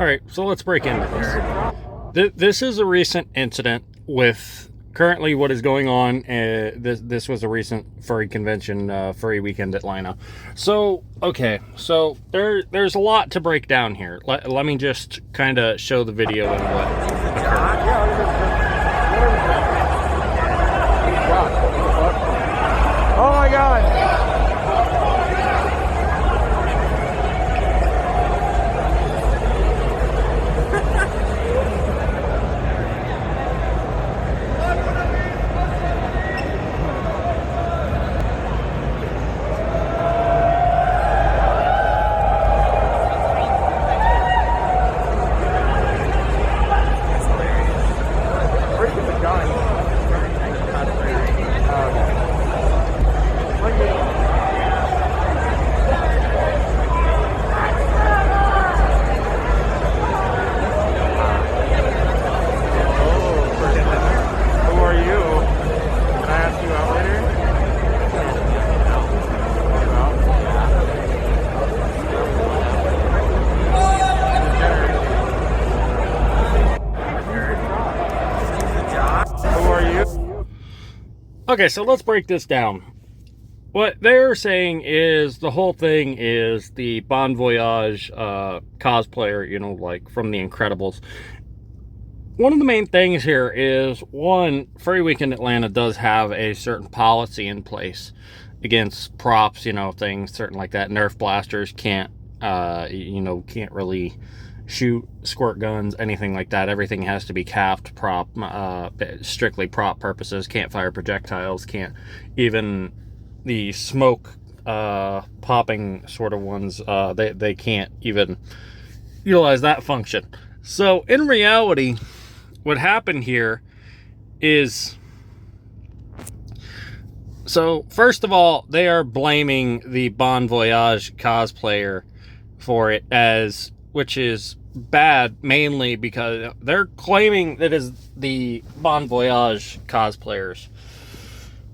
All right, so let's break into this. This is a recent incident with currently what is going on. This was a recent furry convention, Furry Weekend Atlanta. So, okay, so there's a lot to break down here. Let me just kind of show the video and what occurred. Oh my God! Okay, so let's break this down. What they're saying is the whole thing is the Bomb Voyage cosplayer, you know, like from The Incredibles. One of the main things here is, one, Furry Weekend Atlanta does have a certain policy in place against props, you know, things, certain like that. Nerf blasters can't really shoot squirt guns, anything like that. Everything has to be capped prop, strictly prop purposes. Can't fire projectiles, can't even the smoke popping sort of ones, they can't even utilize that function. So in reality, what happened here is, so first of all, they are blaming the Bomb Voyage cosplayer for it, which is bad, mainly because they're claiming that is the Bomb Voyage cosplayer's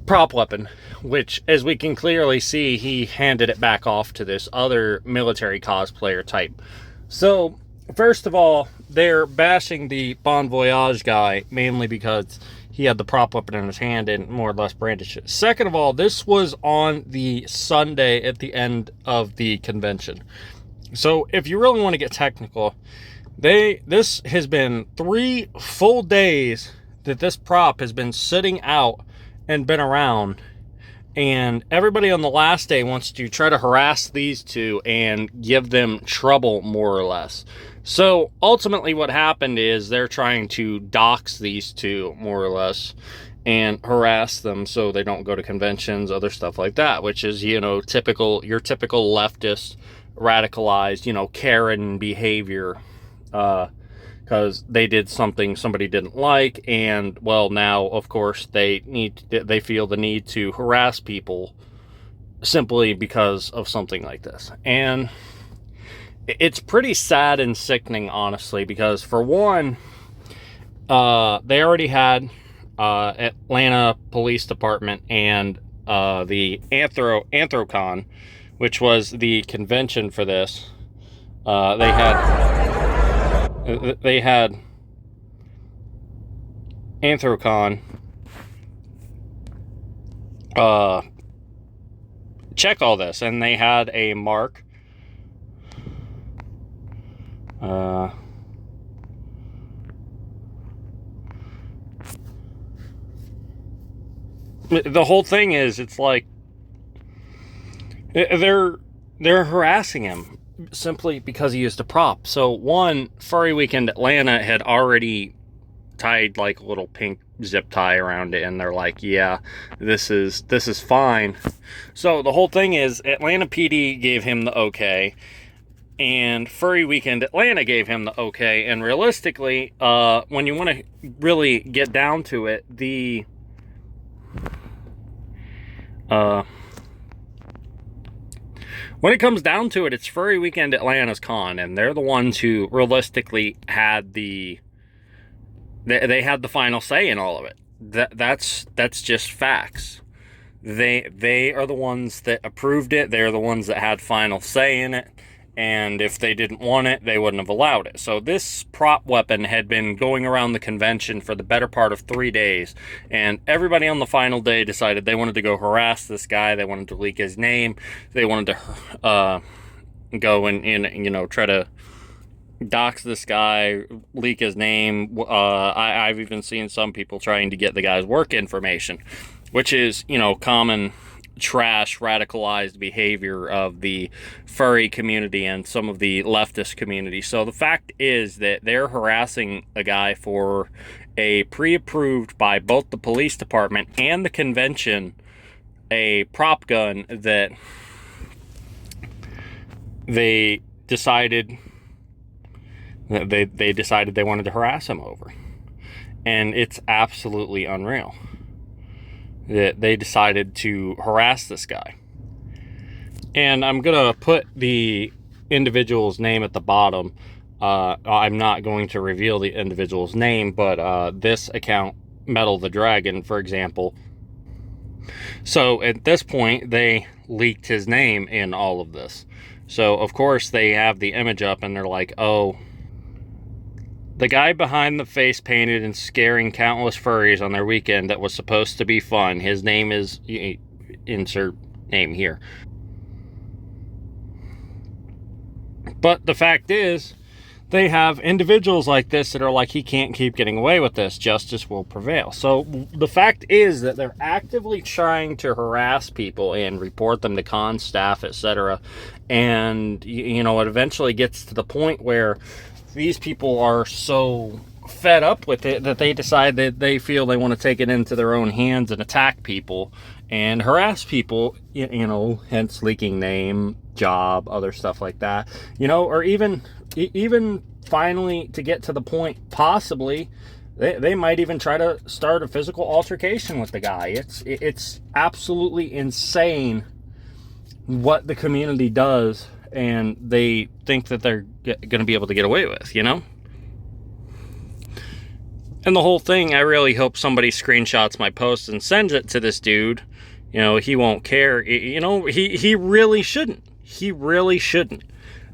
prop weapon, which, as we can clearly see, he handed it back off to this other military cosplayer type. So, first of all, they're bashing the Bomb Voyage guy, mainly because he had the prop weapon in his hand and more or less brandished it. Second of all, this was on the Sunday at the end of the convention. So if you really want to get technical, this has been 3 full days that this prop has been sitting out and been around, and everybody on the last day wants to try to harass these two and give them trouble, more or less. So ultimately what happened is they're trying to dox these two, more or less, and harass them so they don't go to conventions, other stuff like that, which is, you know, your typical leftist radicalized, you know, Karen behavior, because they did something somebody didn't like, and well, now of course they feel the need to harass people simply because of something like this. And it's pretty sad and sickening, honestly, because for one, they already had Atlanta Police Department and the Anthrocon, which was the convention for this. They had Anthrocon check all this, and they had a mark. The whole thing is, it's like they're harassing him simply because he used a prop. So one, Furry Weekend Atlanta had already tied like a little pink zip tie around it, and they're like, yeah, this is fine. So the whole thing is, Atlanta PD gave him the okay, and Furry Weekend Atlanta gave him the okay. And realistically, when you want to really get down to it, when it comes down to it, it's Furry Weekend Atlanta's con, and they're the ones who realistically had they had the final say in all of it. That's just facts. They are the ones that approved it. They're the ones that had final say in it. and if they didn't want it, they wouldn't have allowed it. So this prop weapon had been going around the convention for the better part of 3 days, and everybody on the final day decided they wanted to go harass this guy. They wanted to leak his name. They wanted to go and you know, try to dox this guy, leak his name. I've even seen some people trying to get the guy's work information, which is, you know, common trash, radicalized behavior of the furry community and some of the leftist community. So the fact is that they're harassing a guy for a pre-approved by both the police department and the convention a prop gun that they decided they wanted to harass him over. And it's absolutely unreal that they decided to harass this guy. And I'm gonna put the individual's name at the bottom. I'm not going to reveal the individual's name, but this account, Metal the Dragon, for example. So at this point, they leaked his name in all of this. So of course they have the image up and they're like, oh, the guy behind the face painted and scaring countless furries on their weekend that was supposed to be fun. His name is, insert name here. But the fact is, they have individuals like this that are like, he can't keep getting away with this. Justice will prevail. So the fact is that they're actively trying to harass people and report them to con staff, etc. And, you know, it eventually gets to the point where these people are so fed up with it that they decide that they feel they want to take it into their own hands and attack people and harass people, you know, hence leaking name, job, other stuff like that, you know, or even finally to get to the point, possibly, they might even try to start a physical altercation with the guy. It's absolutely insane what the community does, and they think that they're going to be able to get away with, you know? And the whole thing, I really hope somebody screenshots my post and sends it to this dude. You know, he won't care. You know, he really shouldn't. He really shouldn't.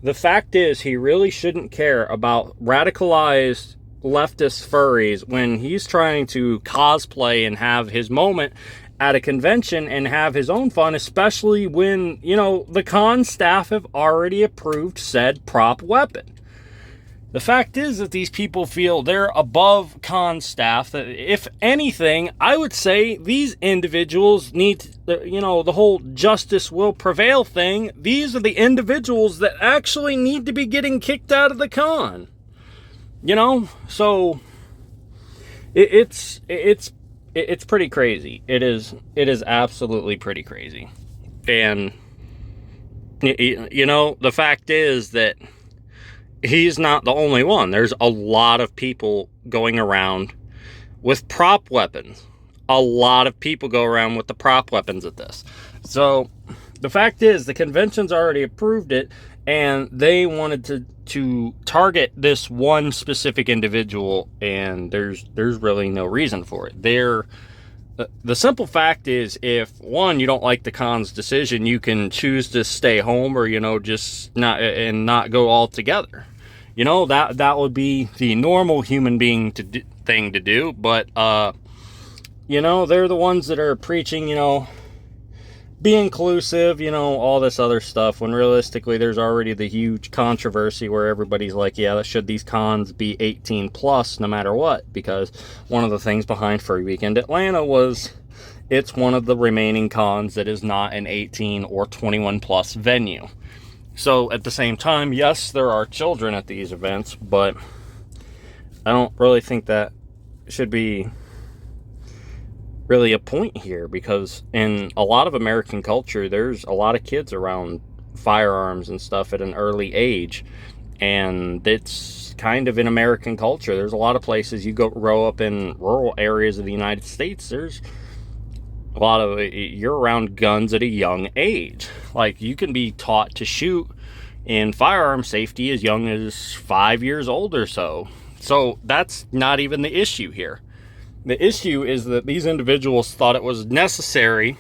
The fact is, he really shouldn't care about radicalized leftist furries when he's trying to cosplay and have his moment at a convention and have his own fun, especially when, you know, the con staff have already approved said prop weapon. The fact is that these people feel they're above con staff, that if anything, I would say these individuals need, you know, the whole justice will prevail thing. These are the individuals that actually need to be getting kicked out of the con. You know, so it's pretty crazy. It is absolutely pretty crazy. And, you know, the fact is that he's not the only one. There's a lot of people going around with prop weapons. A lot of people go around with the prop weapons at this. So the fact is, the convention's already approved it, and they wanted to target this one specific individual, and there's really no reason for it. The simple fact is, if one, you don't like the con's decision, you can choose to stay home, or, you know, just not go altogether. You know, that would be the normal human being thing to do. But you know, they're the ones that are preaching, you know, be inclusive, you know, all this other stuff, when realistically there's already the huge controversy where everybody's like, yeah, should these cons be 18 plus no matter what? Because one of the things behind Furry Weekend Atlanta was it's one of the remaining cons that is not an 18 or 21 plus venue. So at the same time, yes, there are children at these events, but I don't really think that should be really a point here, because in a lot of American culture, there's a lot of kids around firearms and stuff at an early age, and it's kind of in American culture. There's a lot of places you grow up in rural areas of the United States, there's a lot of, you're around guns at a young age. Like, you can be taught to shoot in firearm safety as young as 5 years old or so. So that's not even the issue here. The issue is that these individuals thought it was necessary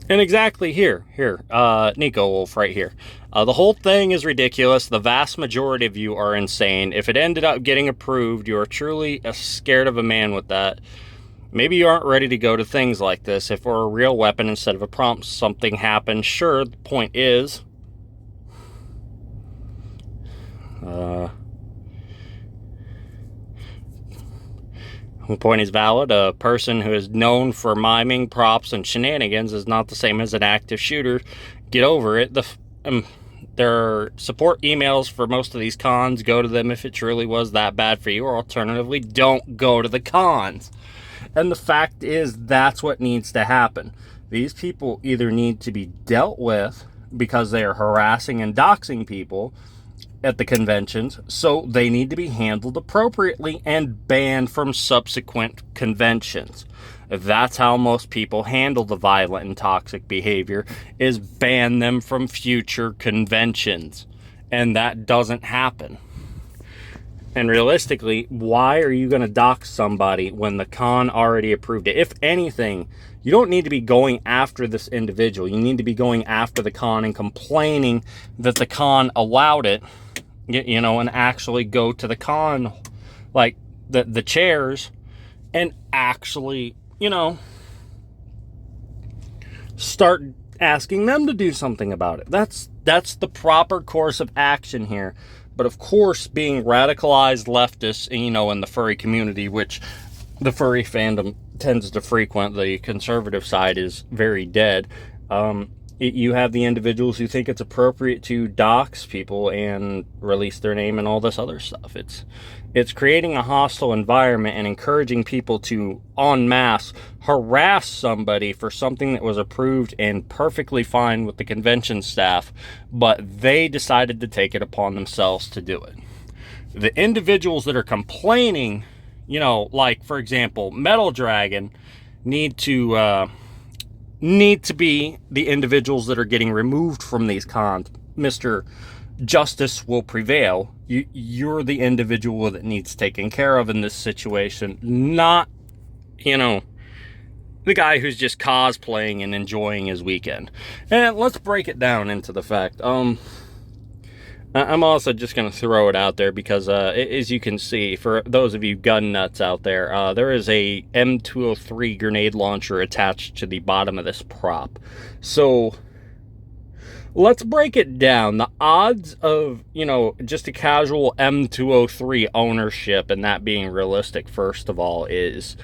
And exactly here, Nico Wolf right here. The whole thing is ridiculous. The vast majority of you are insane. If it ended up getting approved, you are truly scared of a man with that. Maybe you aren't ready to go to things like this. If it were a real weapon instead of a prompt, something happened. Sure, the point is... the point is valid. A person who is known for miming, props, and shenanigans is not the same as an active shooter. Get over it. There are support emails for most of these cons. Go to them if it truly was that bad for you, or alternatively, don't go to the cons. And the fact is, that's what needs to happen. These people either need to be dealt with because they are harassing and doxing people at the conventions, so they need to be handled appropriately and banned from subsequent conventions. That's how most people handle the violent and toxic behavior, is ban them from future conventions. And that doesn't happen. And realistically, why are you going to dox somebody when the con already approved it? If anything, you don't need to be going after this individual. You need to be going after the con and complaining that the con allowed it, you know, and actually go to the con, like the chairs, and actually, you know, start asking them to do something about it. That's the proper course of action here. But of course, being radicalized leftists, you know, in the furry community, which the furry fandom tends to frequent, the conservative side is very dead. You have the individuals who think it's appropriate to dox people and release their name and all this other stuff. It's creating a hostile environment and encouraging people to en masse harass somebody for something that was approved and perfectly fine with the convention staff, but they decided to take it upon themselves to do it. The individuals that are complaining, you know, like, for example, Metal Dragon, need to be the individuals that are getting removed from these cons. Mr. Justice will prevail. You're the individual that needs taken care of in this situation, not, you know, the guy who's just cosplaying and enjoying his weekend. And let's break it down into the fact. I'm also just going to throw it out there because, as you can see, for those of you gun nuts out there, there is a M203 grenade launcher attached to the bottom of this prop. So let's break it down. The odds of, you know, just a casual M203 ownership and that being realistic, first of all, is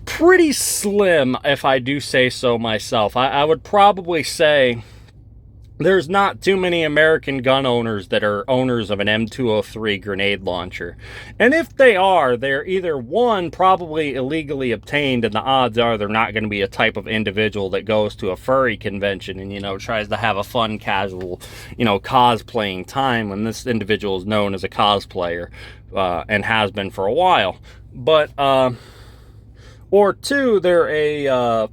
pretty slim, if I do say so myself. I would probably say there's not too many American gun owners that are owners of an M203 grenade launcher. And if they are, they're either, one, probably illegally obtained, and the odds are they're not going to be a type of individual that goes to a furry convention and, you know, tries to have a fun, casual, you know, cosplaying time, when this individual is known as a cosplayer, and has been for a while. But, or two, they're a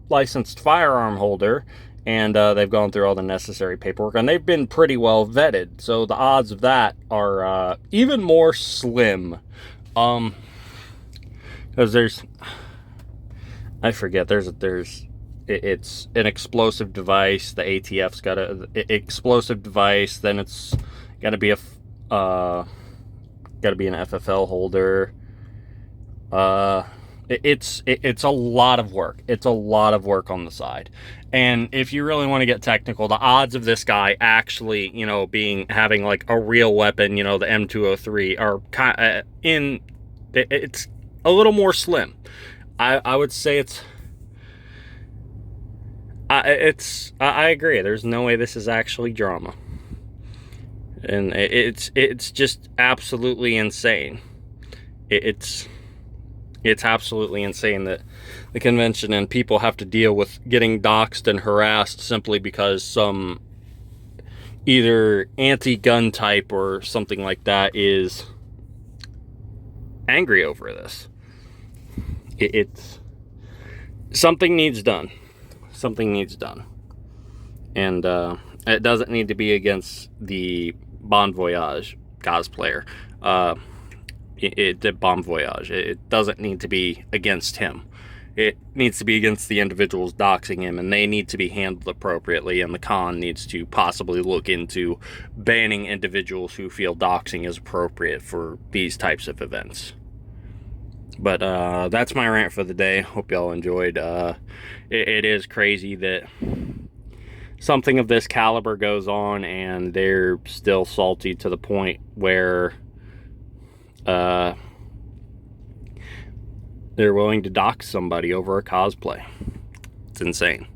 licensed firearm holder, and they've gone through all the necessary paperwork, and they've been pretty well vetted. So the odds of that are even more slim. Because there's, I forget, it's an explosive device. The ATF's got a explosive device. Then it's got to be an FFL holder. It's a lot of work. It's a lot of work on the side. And if you really want to get technical, the odds of this guy actually, you know, having like a real weapon, you know, the M203, are it's a little more slim. I would say I agree. There's no way this is actually drama. And it's just absolutely insane. It's absolutely insane that the convention and people have to deal with getting doxxed and harassed simply because some either anti-gun type or something like that is angry over this. It's something needs done. Something needs done. And it doesn't need to be against the Bomb Voyage cosplayer. The Bomb Voyage. It doesn't need to be against him. it needs to be against the individuals doxing him, and they need to be handled appropriately, and the con needs to possibly look into banning individuals who feel doxing is appropriate for these types of events. But that's my rant for the day. Hope y'all enjoyed. It is crazy that something of this caliber goes on and they're still salty to the point where they're willing to dox somebody over a cosplay. It's insane.